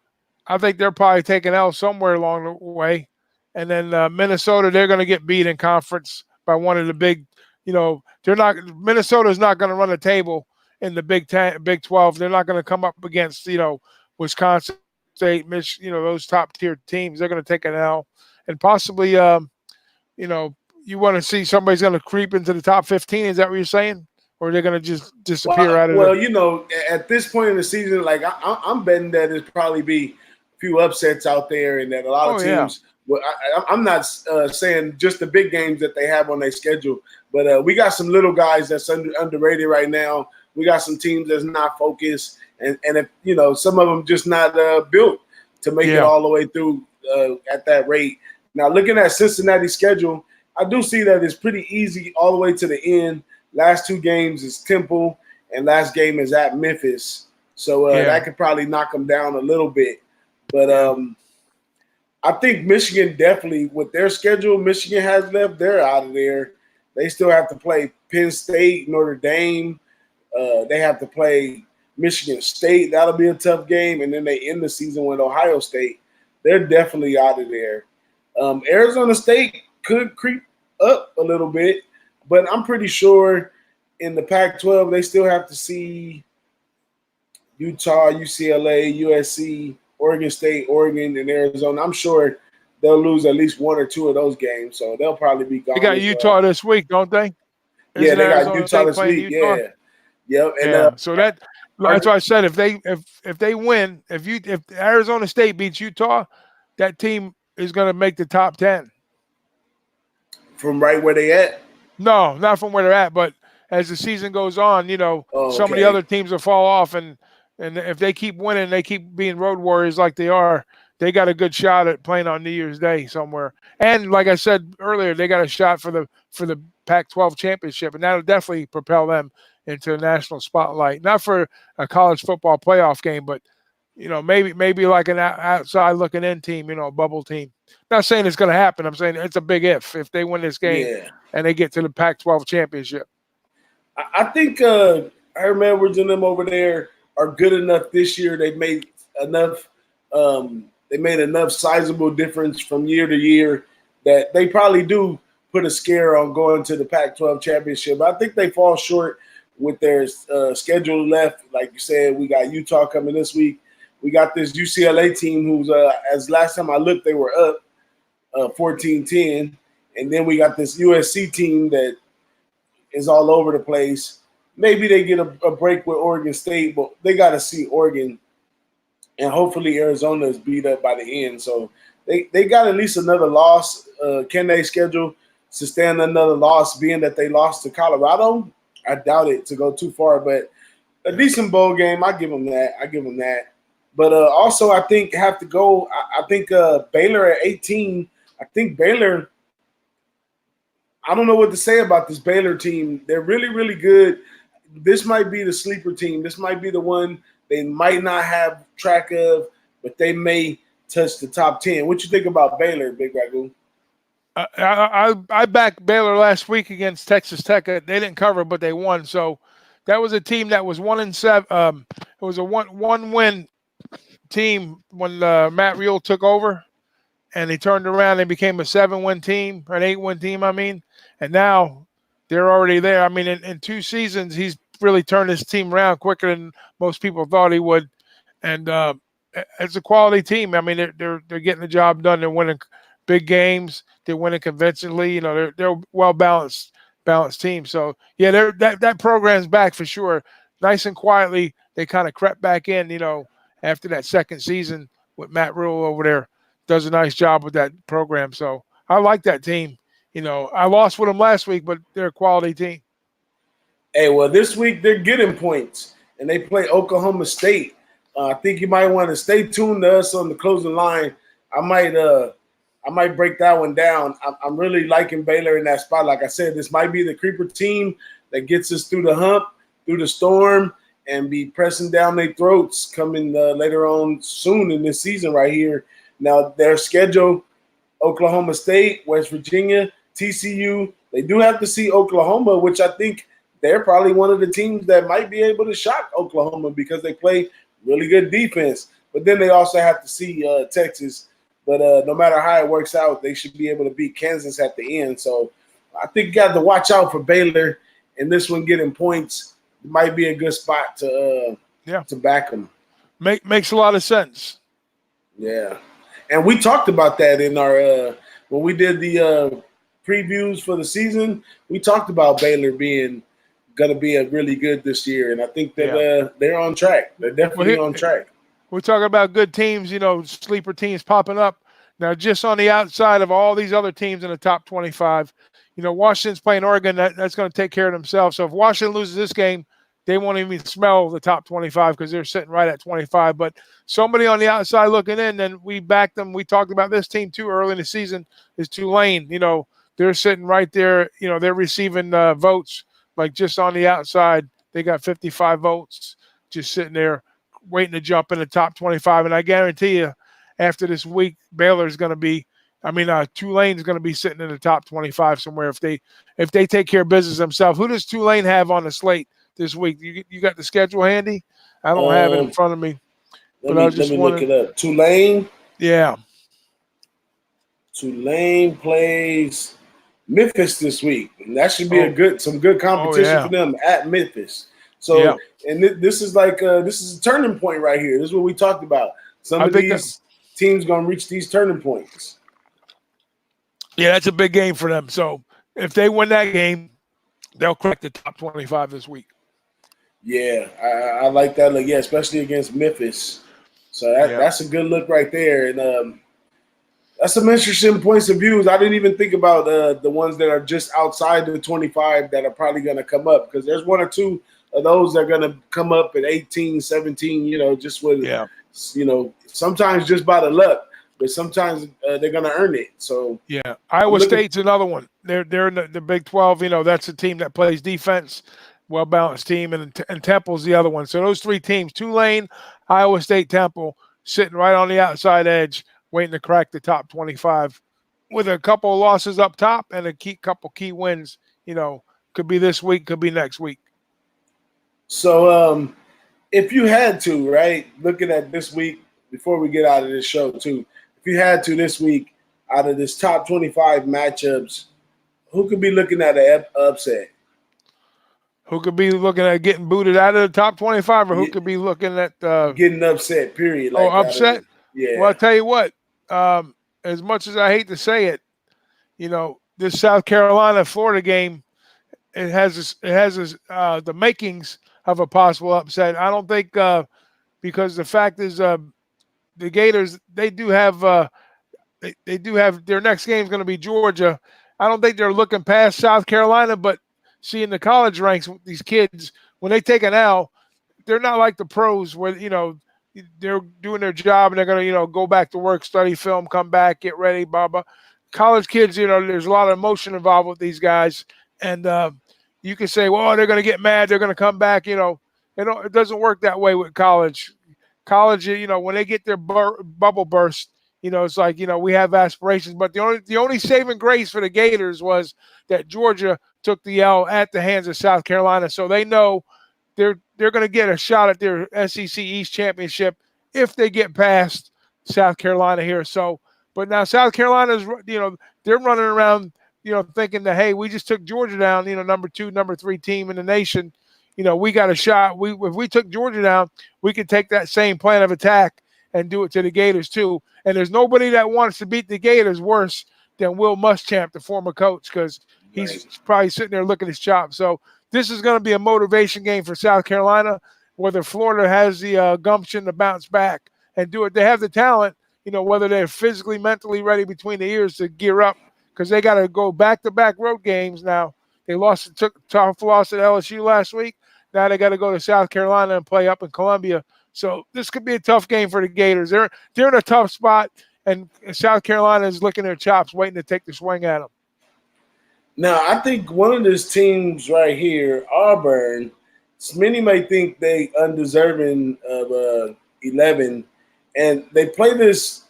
I think they're probably taking L somewhere along the way, and then Minnesota, they're going to get beat in conference by one of the big. Minnesota's not going to run a table in the Big 10, Big 12. They're not going to come up against, Wisconsin State, Michigan, those top tier teams. They're going to take an L, and possibly, you want to see somebody's going to creep into the top 15. Is that what you're saying? Or they're going to just disappear out of it? Well, at this point in the season, like I'm betting that there's probably be a few upsets out there, and that a lot of teams. Yeah. Well, I'm not saying just the big games that they have on their schedule, but we got some little guys that's underrated right now. We got some teams that's not focused, and if some of them just not built to make it all the way through at that rate. Now, looking at Cincinnati's schedule, I do see that it's pretty easy all the way to the end. Last two games is Temple, and last game is at Memphis, so that could probably knock them down a little bit, but I think Michigan definitely, with their schedule Michigan has left, they're out of there. They still have to play Penn State, Notre Dame. They have to play Michigan State. That'll be a tough game. And then they end the season with Ohio State. They're definitely out of there. Arizona State could creep up a little bit, but I'm pretty sure in the Pac-12 they still have to see Utah, UCLA, USC, Oregon State, Oregon, and Arizona. I'm sure they'll lose at least one or two of those games, so they'll probably be gone. They got Utah this week, don't they? They got Utah this week. Utah? Yeah. And so that's why I said if they win, if Arizona State beats Utah, that team is going to make the top 10. From right where they at? No, not from where they're at, but as the season goes on, some of the other teams will fall off, and if they keep winning, they keep being road warriors like they are, they got a good shot at playing on New Year's Day somewhere. And like I said earlier, they got a shot for the Pac-12 championship, and that'll definitely propel them into a national spotlight. Not for a college football playoff game, but maybe like an outside looking in team, a bubble team. Not saying it's going to happen. I'm saying it's a big if they win this game and they get to the Pac-12 championship. I think Herm Edwards and them over there are good enough this year. They've made enough. They made enough sizable difference from year to year that they probably do put a scare on going to the Pac-12 championship. I think they fall short with their schedule left. Like you said, we got Utah coming this week. We got this UCLA team who's, as last time I looked, they were up 14-10. And then we got this USC team that is all over the place. Maybe they get a break with Oregon State, but they got to see Oregon. And hopefully Arizona is beat up by the end. So they got at least another loss. Can they schedule sustain another loss, being that they lost to Colorado? I doubt it to go too far, but a decent bowl game. I give them that. But also, I think have to go. I think Baylor at 18. I think Baylor. I don't know what to say about this Baylor team. They're really, really good. This might be the sleeper team. This might be the one they might not have track of, but they may touch the top 10. What you think about Baylor, Big Ragu? I backed Baylor last week against Texas Tech. They didn't cover, but they won. So that was a team that was 1-7. It was a one win team when Matt Rhule took over, and they turned around and became a 7-win team, or an 8-win team. I mean, and now they're already there. I mean, in 2 seasons, he's really turned his team around quicker than most people thought he would. And it's a quality team. I mean, they're getting the job done. They're winning big games. They're winning convincingly. You know, they're well balanced team. So yeah, that program's back for sure. Nice and quietly, they kind of crept back in. You know, after that second season with Matt Rhule over there, does a nice job with that program. So I like that team. You know, I lost with them last week, but they're a quality team. Hey, well, this week they're getting points, and they play Oklahoma State. I think you might want to stay tuned to us on the closing line. I might break that one down. I'm really liking Baylor in that spot. Like I said, this might be the creeper team that gets us through the hump, through the storm, and be pressing down their throats coming later on soon in this season right here. Now, their schedule, Oklahoma State, West Virginia, TCU. They do have to see Oklahoma, which I think they're probably one of the teams that might be able to shock Oklahoma because they play really good defense. But then they also have to see Texas. But no matter how it works out, they should be able to beat Kansas at the end. So I think you got to watch out for Baylor. And this one getting points might be a good spot to back them. Makes a lot of sense. Yeah. And we talked about that in our when we did the previews for the season. We talked about Baylor being going to be a really good this year. And I think that they're on track. They're definitely on track. We're talking about good teams, you know, sleeper teams popping up. Now, just on the outside of all these other teams in the top 25, you know, Washington's playing Oregon. That's going to take care of themselves. So if Washington loses this game, they won't even smell the top 25 because they're sitting right at 25. But somebody on the outside looking in, and we backed them. We talked about this team too early in the season, is Tulane. You know, they're sitting right there. You know, they're receiving votes like just on the outside. They got 55 votes just sitting there waiting to jump in the top 25. And I guarantee you, after this week, Baylor's going to be, Tulane's going to be sitting in the top 25 somewhere if they take care of business themselves. Who does Tulane have on the slate this week? You got the schedule handy? I don't have it in front of me. Let me look it up. Tulane? Yeah. Tulane plays Memphis this week. And that should be some good competition for them at Memphis. So, and this is like this is a turning point right here. This is what we talked about. Some of these teams going to reach these turning points. Yeah, that's a big game for them. So if they win that game, they'll crack the top 25 this week. Yeah, I like that look. Yeah, especially against Memphis. So that's a good look right there. And that's some interesting points of views. I didn't even think about the ones that are just outside the 25 that are probably going to come up because there's one or two of those that are going to come up at 18, 17, you know, just with, you know, sometimes just by the luck, but sometimes they're going to earn it. So, yeah, Iowa State's another one. They're in the Big 12. You know, that's a team that plays defense, well-balanced team, and Temple's the other one. So those three teams, Tulane, Iowa State, Temple, sitting right on the outside edge, waiting to crack the top 25 with a couple of losses up top and a couple key wins, you know, could be this week, could be next week. So if you had to, right, looking at this week, before we get out of this show too, if you had to this week, out of this top 25 matchups, who could be looking at an upset? Who could be looking at getting booted out of the top 25, or who could be looking at getting upset? Period. Like upset? Yeah. Well, I tell you what. As much as I hate to say it, this South Carolina Florida game, it has the makings of a possible upset. I don't think because the fact is the Gators they do have their next game is going to be Georgia. I don't think they're looking past South Carolina, but seeing the college ranks, these kids when they take an L, they're not like the pros where they're doing their job and they're going to go back to work, study film, come back, get ready, blah blah. College kids, there's a lot of emotion involved with these guys, and you can say, well, they're going to get mad, they're going to come back. It doesn't work that way with college. College, when they get their bubble burst, it's like we have aspirations. But the only saving grace for the Gators was that Georgia took the L at the hands of South Carolina, so they know they're going to get a shot at their SEC East championship if they get past South Carolina here. So, but now South Carolina's, they're running around, thinking that, hey, we just took Georgia down, number 2, number 3 team in the nation. We got a shot. If we took Georgia down, we could take that same plan of attack and do it to the Gators too. And there's nobody that wants to beat the Gators worse than Will Muschamp, the former coach, because he's probably sitting there looking at his chops. So this is going to be a motivation game for South Carolina, whether Florida has the gumption to bounce back and do it. They have the talent, whether they're physically, mentally ready between the ears to gear up, because they got to go back-to-back road games now. They took a tough loss at LSU last week. Now they got to go to South Carolina and play up in Columbia. So this could be a tough game for the Gators. They're in a tough spot, and South Carolina is licking their chops, waiting to take the swing at them. Now, I think one of these teams right here, Auburn, many may think they undeserving of 11, and they play this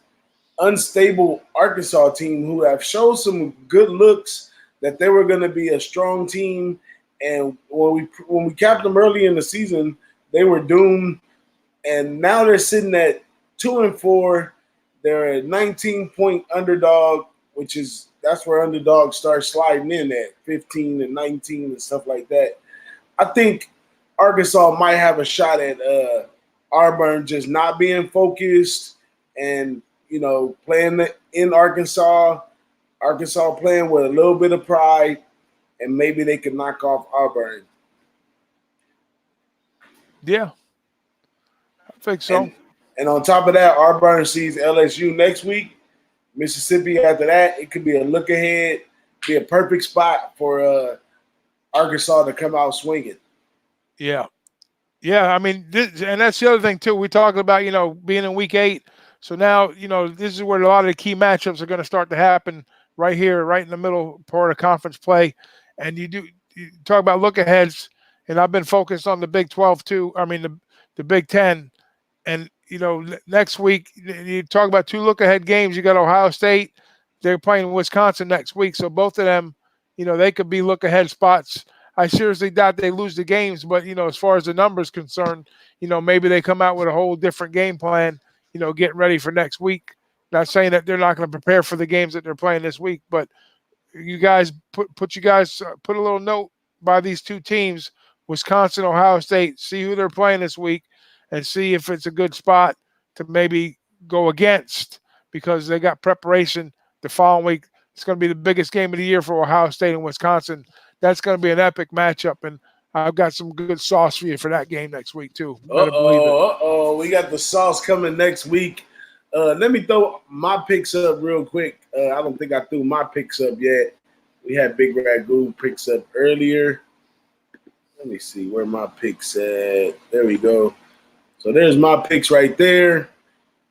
unstable Arkansas team who have shown some good looks that they were going to be a strong team. And when we capped them early in the season, they were doomed. And now they're sitting at 2-4. They're a 19-point underdog, that's where underdogs start sliding in at 15 and 19 and stuff like that. I think Arkansas might have a shot at Auburn just not being focused and, playing in Arkansas playing with a little bit of pride, and maybe they can knock off Auburn. Yeah, I think so. And on top of that, Auburn sees LSU next week. Mississippi after that. It could be a look ahead, be a perfect spot for Arkansas to come out swinging. Yeah. I mean, and that's the other thing too. We talked about being in week 8. So now this is where a lot of the key matchups are going to start to happen right here, right in the middle part of conference play. And you talk about look aheads, and I've been focused on the Big 12 too. I mean the Big 10, and next week you talk about 2 look ahead games. You got Ohio State; they're playing Wisconsin next week, so both of them, they could be look ahead spots. I seriously doubt they lose the games, but as far as the numbers concerned, maybe they come out with a whole different game plan. Getting ready for next week. Not saying that they're not going to prepare for the games that they're playing this week, but you guys put a little note by these 2 teams, Wisconsin, Ohio State. See who they're playing this week, and see if it's a good spot to maybe go against, because they got preparation the following week. It's going to be the biggest game of the year for Ohio State and Wisconsin. That's going to be an epic matchup, and I've got some good sauce for you for that game next week too. We got the sauce coming next week. Let me throw my picks up real quick. I don't think I threw my picks up yet. We had Big Ragu picks up earlier. Let me see where my picks at. There we go. So there's my picks right there.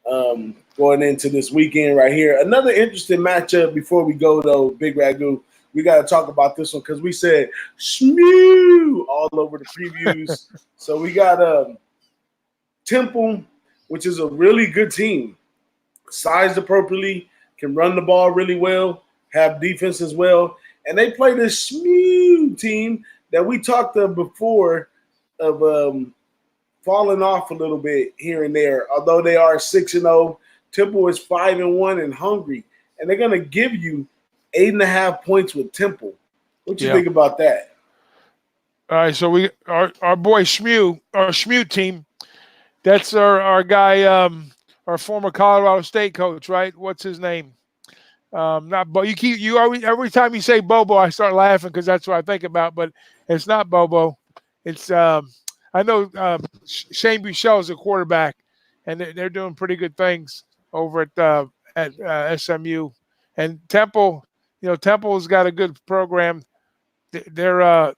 Going into this weekend right here. Another interesting matchup before we go though, Big Ragu. We got to talk about this one because we said shmoo all over the previews. So we got Temple, which is a really good team, sized appropriately, can run the ball really well, have defense as well. And they play this shmoo team that we talked of before of falling off a little bit here and there. Although they are 6-0, Temple is 5-1 and hungry. And they're going to give you 8.5 points with Temple. What you think about that? All right, so our boy Shmew, our Shmew team. That's our guy, our former Colorado State coach, right? What's his name? Not Bo. You always every time you say Bobo, I start laughing because that's what I think about. But it's not Bobo. It's I know Shane Buechele is a quarterback, and they're doing pretty good things over at SMU. And Temple, Temple's got a good program. They're a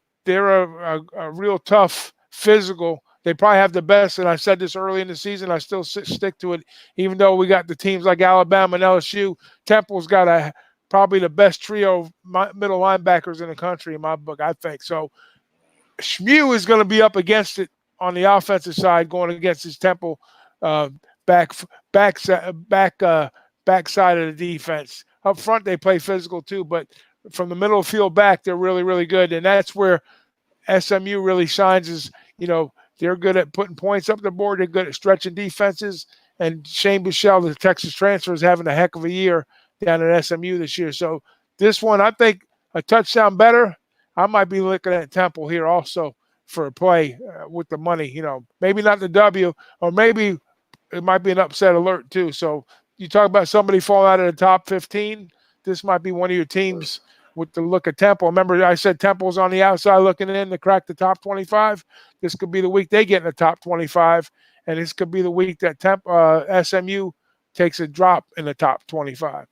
real tough physical. They probably have the best, and I said this early in the season. I still stick to it, even though we got the teams like Alabama and LSU. Temple's got probably the best trio of middle linebackers in the country in my book, I think. So Shmew is going to be up against it on the offensive side, going against his Temple back back side of the defense. Up front, they play physical too, but from the middle of the field back, they're really, really good. And that's where SMU really shines is, they're good at putting points up the board. They're good at stretching defenses. And Shane Buechele, the Texas transfer, is having a heck of a year down at SMU this year. So this one, I think a touchdown better. I might be looking at Temple here also for a play with the money. Maybe not the W, or maybe it might be an upset alert too. So you talk about somebody falling out of the top 15. This might be one of your teams with the look of Temple. Remember, I said Temple's on the outside looking in to crack the top 25. This could be the week they get in the top 25, and this could be the week that SMU takes a drop in the top 25.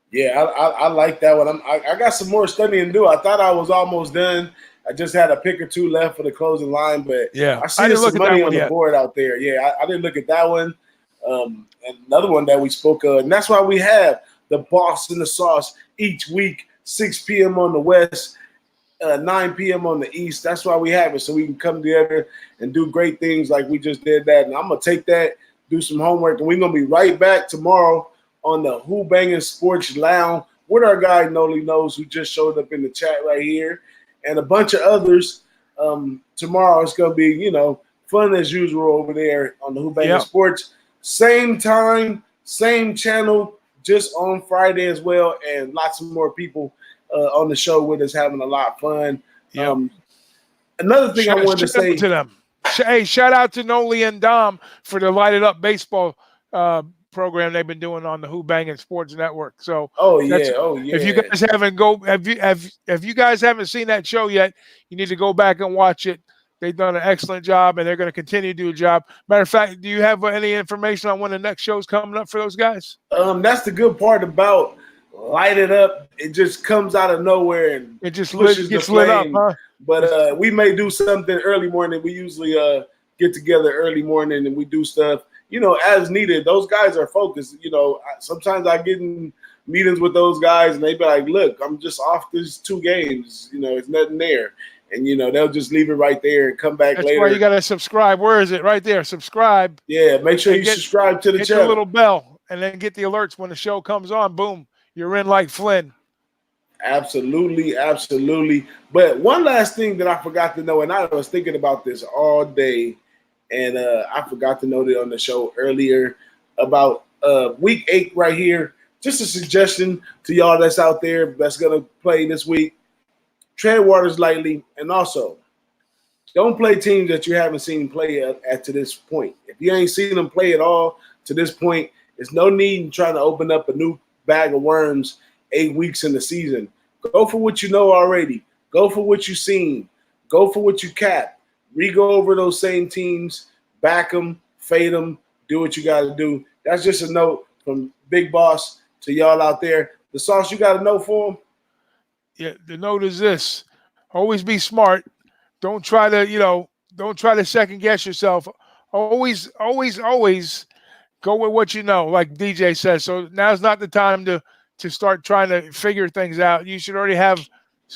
Yeah, I like that one. I got some more studying to do. I thought I was almost done. I just had a pick or two left for the closing line, but yeah, I see some money on the board out there. Yeah, I didn't look at that one. And another one that we spoke of, and that's why we have the Boss in the Sauce each week, 6 p.m. on the West, 9 p.m. on the East. That's why we have it, so we can come together and do great things like we just did that. And I'm going to take that, do some homework, and we're going to be right back tomorrow on the Who-Bangin Sports Lounge with our guy Noli Knows, who just showed up in the chat right here, and a bunch of others. Tomorrow it's going to be, fun as usual over there on the Who-Bangin Sports. Same time, same channel, just on Friday as well, and lots of more people on the show with us having a lot of fun. Another thing I wanted to say to them. Hey, shout out to Noli and Dom for the Lighted Up Baseball program they've been doing on the Who-Bangin Sports Network. So if you guys if you guys haven't seen that show yet, you need to go back and watch it. They've done an excellent job, and they're going to continue to do a job. Matter of fact, do you have any information on when the next show's coming up for those guys? That's the good part about Light It Up. It just comes out of nowhere and it just gets lit up, huh? But we may do something early morning. We usually get together early morning and we do stuff, as needed. Those guys are focused. Sometimes I get in meetings with those guys and they be like, look, I'm just off these 2 games. It's nothing there. And, they'll just leave it right there and come back later. That's why you got to subscribe. Where is it? Right there. Subscribe. Yeah, make sure you subscribe to the channel. Hit the little bell and then get the alerts when the show comes on. Boom. You're in like Flynn. Absolutely, absolutely. But one last thing that I forgot to know, and I was thinking about this all day, and I forgot to note it on the show earlier about week 8 right here. Just a suggestion to y'all that's out there that's going to play this week. Tread waters lightly, and also don't play teams that you haven't seen play at to this point. If you ain't seen them play at all to this point, there's no need in trying to open up a new bag of worms 8 weeks in the season. Go for what you know already. Go for what you've seen. Go for what you cap. Re-go over those same teams, back them, fade them, do what you got to do. That's just a note from Big Boss to y'all out there. The sauce you got to know for them? Yeah, the note is this. Always be smart. Don't try to second guess yourself. Always go with what you know, like DJ says. So now's not the time to start trying to figure things out. You should already have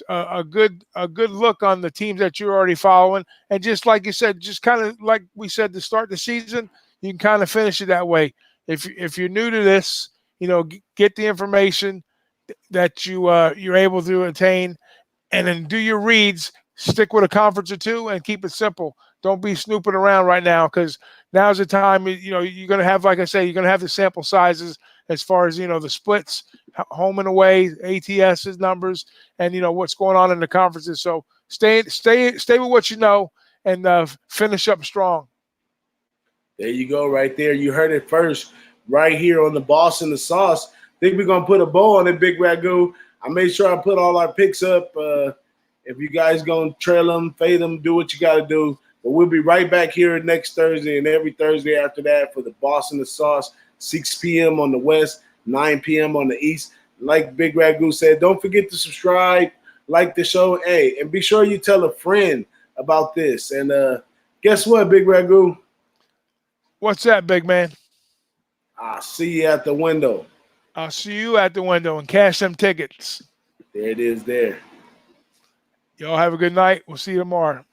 a good look on the teams that you're already following. And just like you said, just kind of like we said to start the season, you can kind of finish it that way. If you're new to this, get the information that you're able to attain, and then do your reads. Stick with a conference or 2 and keep it simple. Don't be snooping around right now, because now's the time. You're going to have, like I say, you're going to have the sample sizes as far as the splits, home and away, ATS's numbers, and what's going on in the conferences. So stay with what you know, and finish up strong. There you go, right there. You heard it first, right here on the Boss and the Sauce. Think we're gonna put a bow on it, Big Ragu. I made sure I put all our picks up. If you guys gonna trail them, fade them, do what you gotta do. But we'll be right back here next Thursday and every Thursday after that for the Boss and the Sauce, 6 p.m. on the West, 9 p.m. on the East. Like Big Ragu said, don't forget to subscribe, like the show, hey, and be sure you tell a friend about this. And guess what, Big Ragu? What's that, big man? I'll see you at the window. I'll see you at the window and cash them tickets. There it is there. Y'all have a good night. We'll see you tomorrow.